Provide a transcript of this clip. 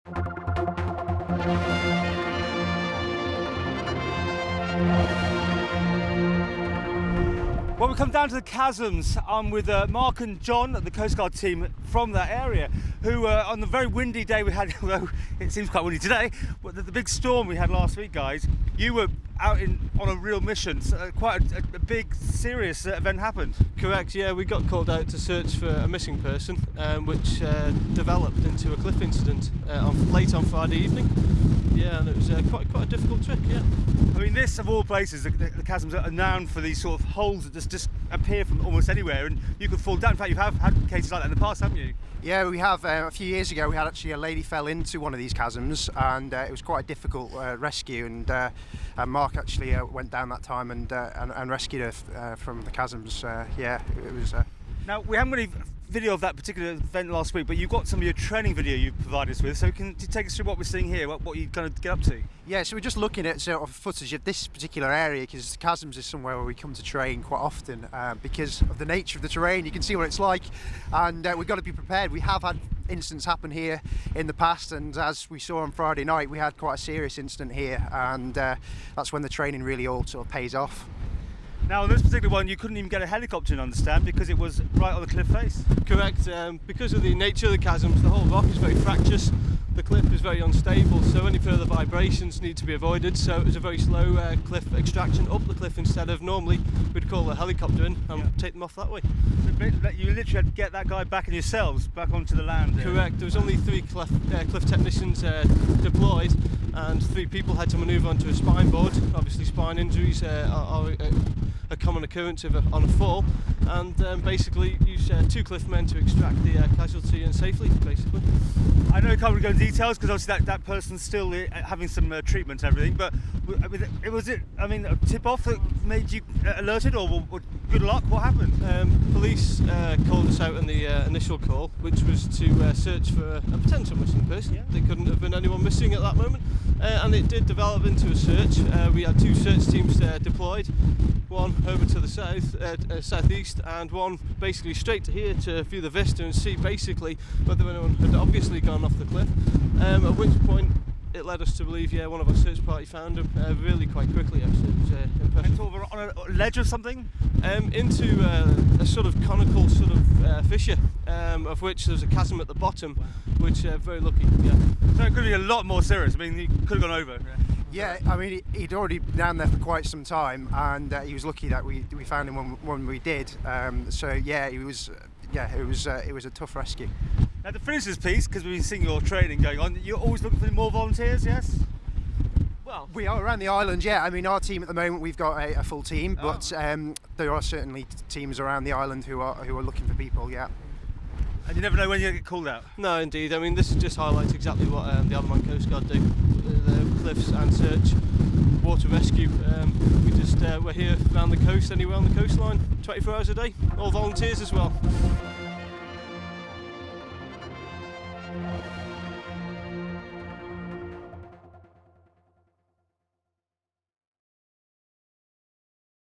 Well, we come down to the chasms. I'm with Mark and John, the coastguard team from that area, who on the very windy day we had, although it seems quite windy today, but the big storm we had last week, guys, you were out on a real mission. So quite a big, serious event happened. Correct, yeah, we got called out to search for a missing person, which developed into a cliff incident late on Friday evening. Yeah, and it was quite a difficult trip, yeah. I mean, this, of all places, the chasms are renowned for these sort of holes that just appear from almost anywhere, and you could fall down. In fact, you have had cases like that in the past, haven't you? Yeah, we have. A few years ago, we had actually a lady fell into one of these chasms, and it was quite a difficult rescue. And Mark actually went down that time and rescued her from the chasms. Yeah, it was. Now, we haven't really video of that particular event last week, but you've got some of your training video you've provided us with, so can you take us through what we're seeing here, what you're going to get up to? Yeah, so we're just looking at sort of footage of this particular area, because the chasms is somewhere where we come to train quite often because of the nature of the terrain. You can see what it's like, and we've got to be prepared. We have had incidents happen here in the past, and as we saw on Friday night, we had quite a serious incident here, and that's when the training really all sort of pays off. Now, on this particular one, you couldn't even get a helicopter in, understand, because it was right on the cliff face. Correct. Because of the nature of the chasms, the whole rock is very fractious. The cliff is very unstable, so any further vibrations need to be avoided. So it was a very slow cliff extraction up the cliff instead of normally we'd call a helicopter in and take them off that way. You literally had to get that guy back in yourselves, back onto the land. Correct. There was only 3 cliff technicians deployed, and 3 people had to manoeuvre onto a spine board. Obviously, spine injuries are a common occurrence on a fall, and basically use 2 cliff men to extract the casualty and safely, basically. I know you can't really go into details because obviously that person's still having some treatment and everything, but was it a tip-off that made you alerted, or good luck? What happened? Police called us out in the initial call, which was to search for a potential missing person. Yeah. There couldn't have been anyone missing at that moment, and it did develop into a search. We had 2 search teams deployed, one over to the southeast, and one basically straight to here to view the vista and see basically whether anyone had obviously gone off the cliff, at which point it led us to believe, yeah, one of our search party found him really quite quickly, actually. It was impressive. Sort of on a ledge or something? Into a sort of conical sort of fissure, of which there's a chasm at the bottom, which very lucky, yeah. So it could be a lot more serious. I mean, he could have gone over. Yeah, I mean, he'd already been down there for quite some time, and he was lucky that we found him when we did. So yeah, it was a tough rescue. Now, to finish this piece, because we've been seeing your training going on, you're always looking for more volunteers, yes? Well, we are around the island, yeah. I mean, our team at the moment, we've got a full team, but there are certainly teams around the island who are looking for people, yeah. And you never know when you're going to get called out? No, indeed. I mean, this just highlights exactly what the Isle Coastguard do. The cliffs and search, water rescue. We're here around the coast, anywhere on the coastline, 24 hours a day. All volunteers as well.